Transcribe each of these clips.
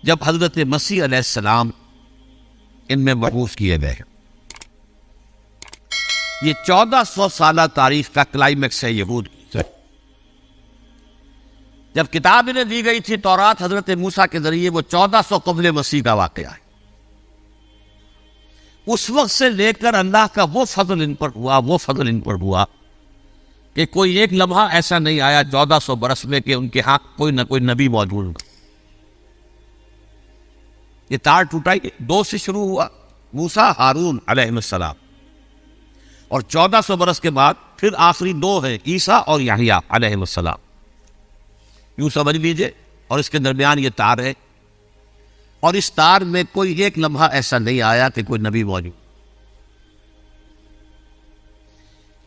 جب حضرت مسیح علیہ السلام ان میں مبعوث کیے گئے. یہ 1400 سالہ تاریخ کا کلائمیکس ہے یہود کی. جب کتاب انہیں دی گئی تھی تورات حضرت موسیٰ کے ذریعے، وہ 1400 قبل مسیح کا واقعہ ہے. اس وقت سے لے کر اللہ کا وہ فضل ان پر ہوا کہ کوئی ایک لمحہ ایسا نہیں آیا 1400 برس میں کہ ان کے ہاں کوئی نہ کوئی نبی موجود ہو. یہ تار ٹوٹا ہی 2 سے شروع ہوا، موسیٰ ہارون علیہ السلام، اور 1400 برس کے بعد پھر آخری 2 ہیں، عیسیٰ اور یحییٰ علیہ السلام. یوں سمجھ لیجئے. اور اس کے درمیان یہ تار ہے، اور اس تار میں کوئی ایک لمحہ ایسا نہیں آیا کہ کوئی نبی موجود.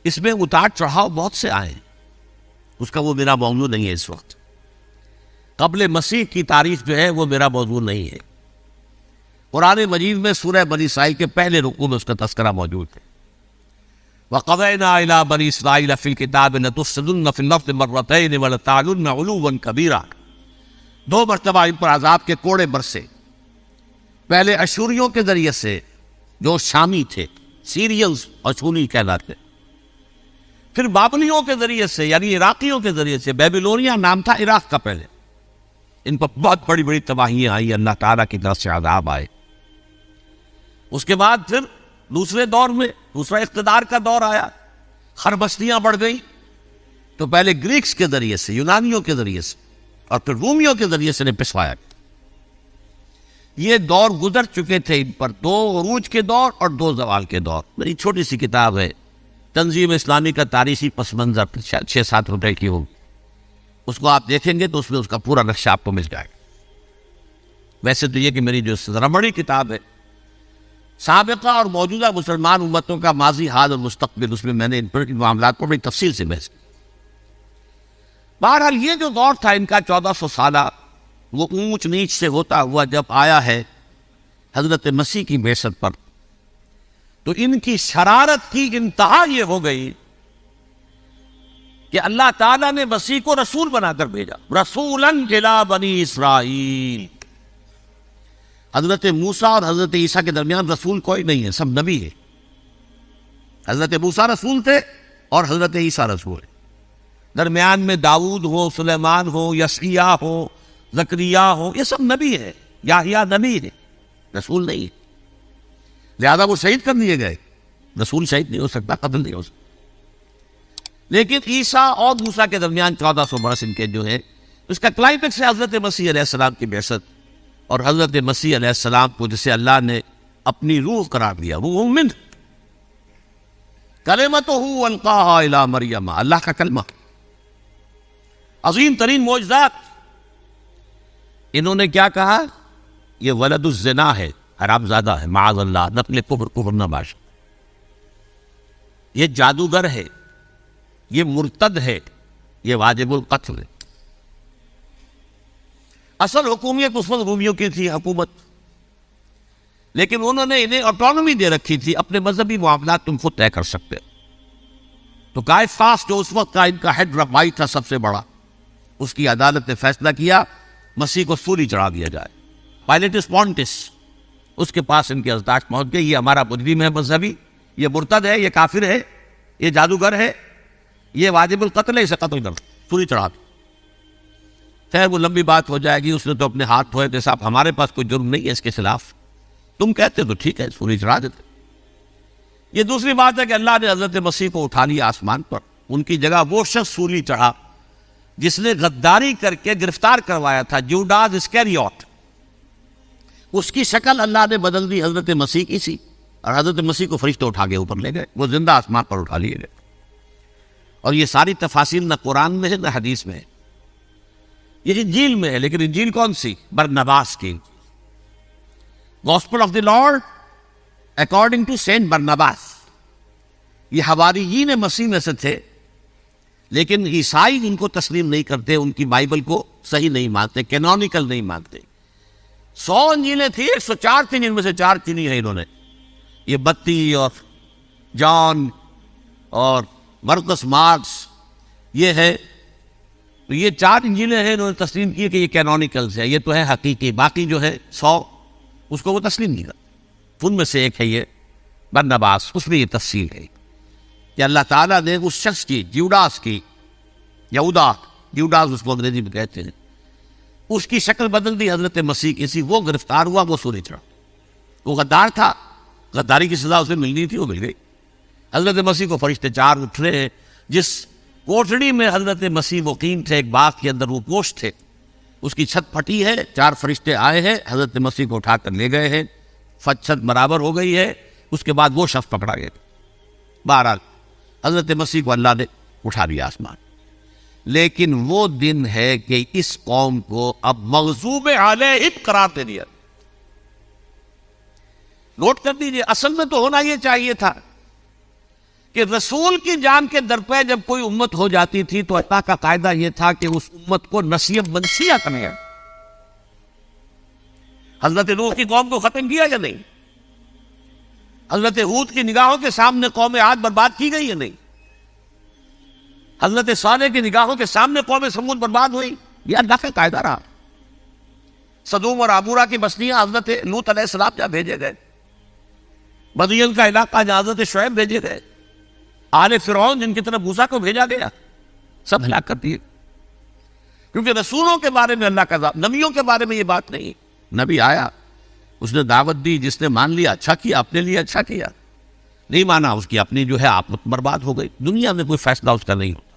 اس میں اتار چڑھاؤ بہت سے آئے ہیں، اس کا وہ میرا موضوع نہیں ہے اس وقت. قبل مسیح کی تاریخ جو ہے وہ میرا موضوع نہیں ہے. قرآن مجید میں سورہ بنی اسرائیل کے پہلے رکوع میں اس کا تذکرہ موجود ہے. وَقَضَيْنَا إِلَىٰ بَنِي إِسْرَائِيلَ فِي الْكِتَابِ لَتُفْسِدُنَّ فِي الْأَرْضِ مَرَّتَيْنِ وَلَتَعْلُنَّ عُلُوًّا كَبِيرًا. 2 مرتبہ ان پر عذاب کے کوڑے برسے. پہلے اشوریوں کے ذریعے سے جو شامی تھے، سیریلز اشوری کہلاتے، پھر بابلیوں کے ذریعے سے یعنی عراقیوں کے ذریعے سے. بیبیلونیا نام تھا عراق کا پہلے. ان پر بہت بڑی بڑی تباہیاں آئی، اللہ تعالیٰ کی طرف سے عذاب آئے. اس کے بعد پھر دوسرے دور میں دوسرا اقتدار کا دور آیا، خربستیاں بڑھ گئیں. تو پہلے گریکس کے ذریعے سے، یونانیوں کے ذریعے سے، اور پھر رومیوں کے ذریعے سے پسوایا. یہ دور گزر چکے تھے ان پر، 2 عروج کے دور اور 2 زوال کے دور. میری چھوٹی سی کتاب ہے تنظیم اسلامی کا تاریخی پس منظر، 6-7 روپے کی ہوگی. اس کو آپ دیکھیں گے تو اس میں اس کا پورا نقشہ آپ کو مل جائے گا. ویسے تو یہ کہ میری جو رمڑی کتاب ہے سابقہ اور موجودہ مسلمان امتوں کا ماضی، حال اور مستقبل، اس میں میں نے ان معاملات پر بڑی تفصیل سے بحث کی. بہرحال یہ جو دور تھا ان کا 1400 سالہ، وہ اونچ نیچ سے ہوتا ہوا جب آیا ہے حضرت مسیح کی بعثت پر، تو ان کی شرارت کی انتہا یہ ہو گئی کہ اللہ تعالیٰ نے مسیح کو رسول بنا کر بھیجا. رسولاً الی بنی اسرائیل. حضرت موسیٰ اور حضرت عیسیٰ کے درمیان رسول کوئی نہیں ہے، سب نبی ہے. حضرت موسیٰ رسول تھے اور حضرت عیسیٰ رسول ہے. درمیان میں داؤد ہو، سلیمان ہو، یسعیاہ ہو، زکریا ہو، یہ سب نبی ہے. یحییٰ نبی ہے، رسول نہیں ہے. لہذا وہ شہید کر دیے گئے. رسول شہید نہیں ہو سکتا، قتل نہیں ہو سکتا. لیکن عیسیٰ اور موسیٰ کے درمیان 1400 برس ان کے جو ہے، اس کا کلائمیکس ہے حضرت مسیح علیہ السلام کی بعثت. اور حضرت مسیح علیہ السلام کو جسے اللہ نے اپنی روح قرار دیا، وہ مومن کلمتہ القاہا الی مریم، اللہ کا کلمہ. عظیم ترین معجزات. انہوں نے کیا کہا؟ یہ ولد الزنا ہے، حرام زادہ ہے، معاذ اللہ، نقل کفر نہ باش. یہ جادوگر ہے، یہ مرتد ہے، یہ واجب القتل ہے. اصل حکومت اس وقت رومیوں کی تھی حکومت، لیکن انہوں نے انہیں آٹونومی دے رکھی تھی، اپنے مذہبی معاملات تم خود طے کر سکتے. تو کائفاس جو اس وقت کا ان کا ہیڈ ربائی تھا سب سے بڑا، اس کی عدالت نے فیصلہ کیا مسیح کو سولی چڑھا دیا جائے. پائلیٹس پونٹس، اس کے پاس ان کے ازداج پہنچ گئے، یہ ہمارا مجرم ہے مذہبی، یہ مرتد ہے، یہ کافر ہے، یہ جادوگر ہے، یہ واجب القتل ہے، اسے قتل کر سولی چڑھا دو. خیر وہ لمبی بات ہو جائے گی. اس نے تو اپنے ہاتھ دھوئے تھے، صاحب ہمارے پاس کوئی جرم نہیں ہے اس کے خلاف، تم کہتے تو ٹھیک ہے سولی چڑھا دیتے. یہ دوسری بات ہے کہ اللہ نے حضرت مسیح کو اٹھا لیا آسمان پر. ان کی جگہ وہ شخص سولی چڑھا جس نے غداری کر کے گرفتار کروایا تھا، جوڈاس اسکیریوٹ. اس کی شکل اللہ نے بدل دی، حضرت مسیح کی سی، اور حضرت مسیح کو فرشتے اٹھا کے اوپر لے گئے، وہ زندہ آسمان پر اٹھا لیے گئے. اور یہ ساری تفاصیل نہ قرآن میں ہے نہ حدیث میں ہے، یہ انجیل میں ہے. لیکن انجیل کون سی؟ برنباس کی انجیل. Gospel of the lord according to saint Barnabas. یہ حواریین مسیح میں سے تھے، لیکن عیسائی ان کو تسلیم نہیں کرتے، ان کی بائبل کو صحیح نہیں مانتے، کینونیکل نہیں مانتے. 100 انجیلیں تھیں، 104 تھیں، جن میں سے 4 چنی ہیں انہوں نے. یہ بتی اور جان اور مرقس مارکس، یہ ہے تو یہ 4 انجیلیں ہیں انہوں نے تسلیم کی کہ یہ کینونیکلز ہے، یہ تو ہے حقیقی، باقی جو ہے 100 اس کو وہ تسلیم نہیں کرتے۔ ان میں سے ایک ہے یہ برنباس، اس میں یہ تفصیل ہے کہ اللہ تعالیٰ نے اس شخص کی، جیوڈاس کی، جیوڈاس اس کو انگریزی میں کہتے ہیں، اس کی شکل بدل دی حضرت مسیح کی سی، وہ گرفتار ہوا، وہ سولی چڑھا۔ وہ غدار تھا، غداری کی سزا اسے ملنی تھی، وہ مل گئی۔ حضرت مسیح کو فرشتے 4 اٹھ رہے ہیں، جس کوٹڑی میں حضرت مسیح مقیم تھے، ایک باغ کے اندر وہ پوش تھے، اس کی چھت پھٹی ہے، 4 فرشتے آئے ہیں، حضرت مسیح کو اٹھا کر لے گئے ہیں، چھت برابر ہو گئی ہے، اس کے بعد وہ شخص پکڑا گیا۔ بہرحال حضرت مسیح کو اللہ نے اٹھا دیا آسمان۔ لیکن وہ دن ہے کہ اس قوم کو اب مغضوب علیہم قرار دے دیا۔ نوٹ کر دیجئے، اصل میں تو ہونا یہ چاہیے تھا کہ رسول کی جان کے در پہ جب کوئی امت ہو جاتی تھی تو اللہ کا قاعدہ یہ تھا کہ اس امت کو نسیب منسیہ کرے۔ حضرت نوح کی قوم کو ختم کیا یا نہیں؟ حضرت ہود کی نگاہوں کے سامنے قوم عاد برباد کی گئی یا نہیں؟ حضرت صالح کی نگاہوں کے سامنے قوم سمود برباد ہوئی، یہ اللہ کا قاعدہ رہا۔ سدوم اور عمورہ کی بستیاں حضرت لوط علیہ السلام جہاں بھیجے گئے، مدین کا علاقہ جہاں حضرت شعیب بھیجے گئے، آل فرعون جن کی طرف موسیٰ کو بھیجا گیا، سب ہلاک کر دیے۔ کیونکہ رسولوں کے بارے میں اللہ کا عذاب، نبیوں کے بارے میں یہ بات نہیں۔ نبی آیا، اس نے دعوت دی، جس نے مان لیا اچھا کیا، اپنے لیے اچھا کیا، نہیں مانا اس کی اپنی جو ہے آپ برباد ہو گئی۔ دنیا میں کوئی فیصلہ اس کا نہیں ہوتا،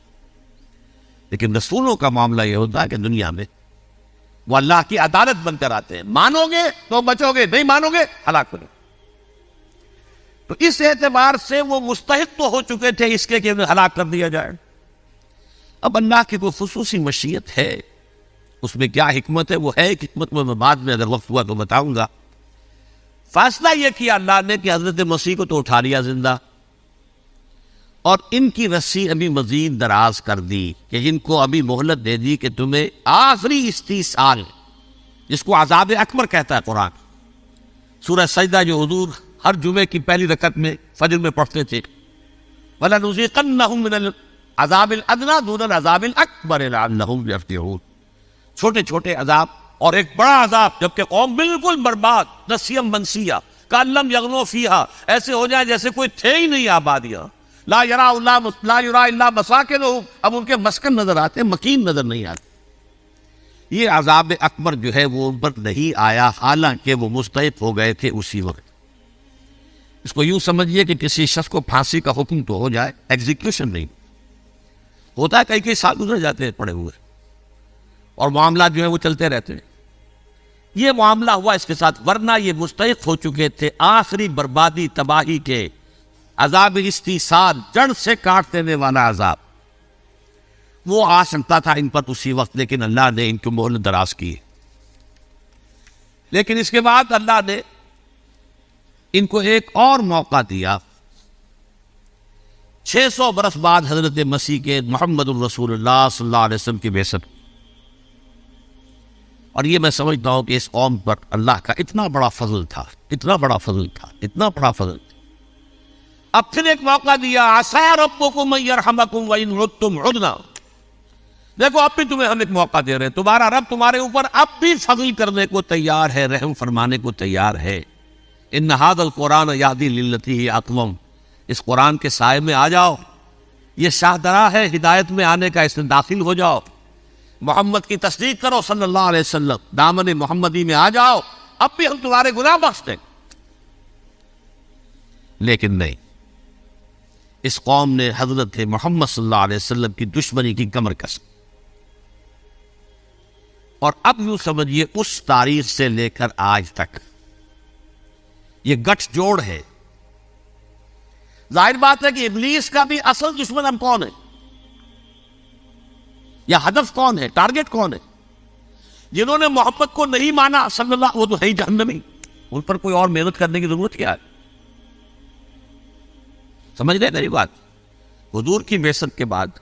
لیکن رسولوں کا معاملہ یہ ہوتا ہے کہ دنیا میں وہ اللہ کی عدالت بن کر آتے ہیں، مانو گے تو بچو گے، نہیں مانو گے ہلاک کرو۔ تو اس اعتبار سے وہ مستحق تو ہو چکے تھے اس کے کہ انہیں ہلاک کر دیا جائے۔ اب اللہ کی کوئی خصوصی مشیت ہے، اس میں کیا حکمت ہے، وہ ہے حکمت میں بعد میں اگر وقت ہوا تو بتاؤں گا۔ فیصلہ یہ کیا اللہ نے کہ حضرت مسیح کو تو اٹھا لیا زندہ، اور ان کی رسی ابھی مزید دراز کر دی کہ ان کو ابھی مہلت دے دی کہ تمہیں آخری استیصال، جس کو عذاب اکبر کہتا ہے قرآن، سورہ سجدہ جو حضور ہر جمعے کی پہلی رکعت میں فجر میں پڑھتے تھے، وَلَنُذِيقَنَّهُم مِّنَ الْعَذَابِ الْأَدْنَىٰ دُونَ الْعَذَابِ الْأَكْبَرِ لَعَلَّهُمْ يَرْجِعُونَ، چھوٹے چھوٹے عذاب اور ایک بڑا عذاب، جبکہ قوم بالکل برباد، نسیم منسیہ، کأن لم یغنوا فیہا، ایسے ہو جائے جیسے کوئی تھے ہی نہیں آبادیاں، لا یرا الا مساکنہم، اب ان کے مسکن نظر آتے، مکین نظر نہیں آتے۔ یہ عذاب اکبر جو ہے وہ ان پر نہیں آیا، حالانکہ وہ مستحق ہو گئے تھے اسی وقت۔ اس کو یوں سمجھیے کہ کسی شخص کو پھانسی کا حکم تو ہو جائے، ایگزیکیوشن نہیں ہوتا، ہے کئی سال گزر جاتے ہیں پڑے ہوئے، اور معاملات جو ہیں وہ چلتے رہتے ہیں۔ یہ معاملہ ہوا اس کے ساتھ، ورنہ یہ مستحق ہو چکے تھے آخری بربادی تباہی کے، عذاب استیصال، جڑ سے کاٹ دینے والا عذاب، وہ آ سکتا تھا ان پر اسی وقت، لیکن اللہ نے ان کی مہلت دراز کی۔ لیکن اس کے بعد اللہ نے ان کو ایک اور موقع دیا، 600 برس بعد حضرت مسیح کے، محمد الرسول اللہ صلی اللہ علیہ وسلم کی بعثت، اور یہ میں سمجھتا ہوں کہ اس قوم پر اللہ کا اتنا بڑا فضل تھا، اتنا بڑا فضل تھا، اتنا بڑا فضل تھا۔ اب پھر ایک موقع دیا، عسیٰ ربکم ان یرحمکم وان عدتم عدنا، دیکھو اب بھی تمہیں ہم ایک موقع دے رہے ہیں، تمہارا رب تمہارے اوپر اب بھی فضل کرنے کو تیار ہے، رحم فرمانے کو تیار ہے۔ ان ھذا القرآن یہدی للتی ہی اقوم، اس قرآن کے سائے میں آ جاؤ، یہ شاہدرا ہے ہدایت میں آنے کا، اس میں داخل ہو جاؤ، محمد کی تصدیق کرو صلی اللہ علیہ وسلم، دامن محمدی میں آ جاؤ، اب بھی ہم تمہارے گناہ بخش دیں۔ لیکن نہیں، اس قوم نے حضرت محمد صلی اللہ علیہ وسلم کی دشمنی کی کمر کس، اور اب یوں سمجھیے اس تاریخ سے لے کر آج تک یہ گٹھ جوڑ ہے۔ ظاہر بات ہے کہ ابلیس کا بھی اصل دشمن اب کون ہے، یا ہدف کون ہے، ٹارگٹ کون ہے؟ جنہوں نے محمد کو نہیں مانا صلی اللہ، وہ تو ہے ہی جہنمی، ان پر کوئی اور محنت کرنے کی ضرورت کیا ہے؟ سمجھ رہے میری بات؟ حضور کی بعثت کے بعد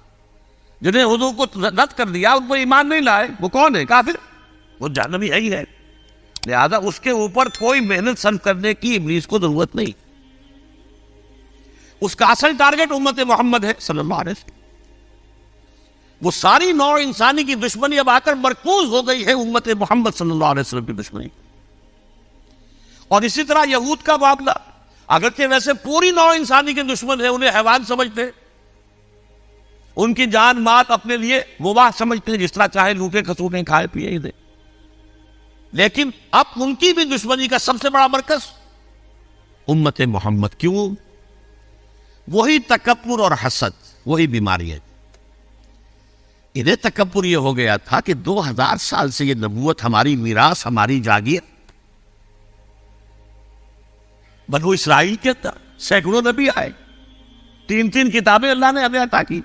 جنہیں حضور کو رد کر دیا، ان پر ایمان نہیں لائے، وہ کون ہے؟ کافر، وہ جہنمی ہے ہی ہے۔ لہذا اس کے اوپر کوئی محنت صرف کرنے کی ابلیس کو ضرورت نہیں، اس کا اصل ٹارگٹ امت محمد ہے صلی اللہ علیہ وسلم۔ وہ ساری نوع انسانی کی دشمنی اب آ کر مرکوز ہو گئی ہے امت محمد صلی اللہ علیہ وسلم کی دشمنی. اور اسی طرح یہود کا معاملہ، اگرچہ ویسے پوری نوع انسانی کے دشمن ہیں، انہیں حیوان سمجھتے ہیں، ان کی جان مات اپنے لیے مباح سمجھتے ہیں، جس طرح چاہے لوٹے کھسوٹیں کھائے پیے ہی دیں، لیکن اب ان کی بھی دشمنی کا سب سے بڑا مرکز امت محمد. کیوں؟ وہی تکبر اور حسد، وہی بیماری ہے. انہیں تکبر یہ ہو گیا تھا کہ 2000 سال سے یہ نبوت ہماری میراث، ہماری جاگیر. بنو اسرائیل کے اندر سینکڑوں نبی آئے، 3 کتابیں اللہ نے ہمیں عطا کی.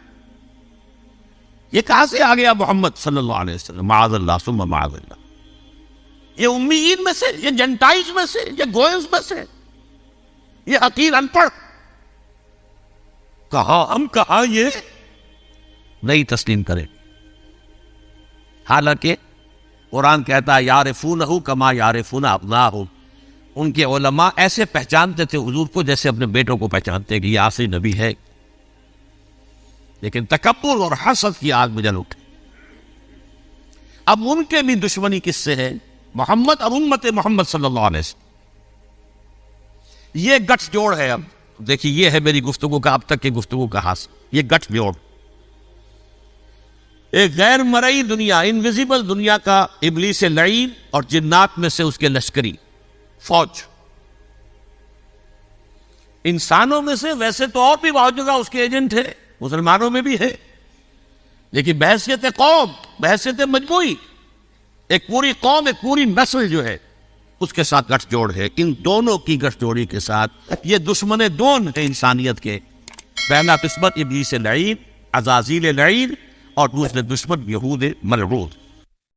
یہ کہاں سے آ گیا محمد صلی اللہ علیہ وسلم؟ معاذ اللہ ثم معاذ اللہ. یہ امیین میں سے، یہ جنٹائلز میں سے، یہ گوئنز میں سے، یہ حقیر ان پڑھ. کہاں ہم کہاں یہ نہیں تسلیم کریں. حالانکہ قرآن کہتا ہے یعرفونہ کما یعرفون ابناءہم، ان کے علماء ایسے پہچانتے تھے حضور کو جیسے اپنے بیٹوں کو پہچانتے کہ یہ آخری نبی ہے. لیکن تکبر اور حسد کی آگ میں جل اٹھے. اب ان کے بھی دشمنی کس سے ہے؟ محمد اور امت محمد صلی اللہ علیہ وسلم. یہ گٹھ جوڑ ہے. اب دیکھیے، یہ ہے میری گفتگو کا اب تک کی گفتگو کا حاصل، یہ گٹھ جوڑ. ایک غیر مرئی دنیا، انویزیبل دنیا کا ابلیس لعین اور جنات میں سے اس کے لشکری فوج. انسانوں میں سے ویسے تو اور بھی بہت جگہ اس کے ایجنٹ ہے، مسلمانوں میں بھی ہے، لیکن بحیثیت قوم، بحیثیت مجموعی، ایک پوری قوم، ایک پوری نسل جو ہے اس کے ساتھ گٹھ جوڑ ہے. ان دونوں کی گٹھ جوڑی کے ساتھ یہ دشمن دون ہے انسانیت کے. پہلا دشمن ابلیس لعین، عزازیل لعین، اور دوسرے دشمن یہود ملعون.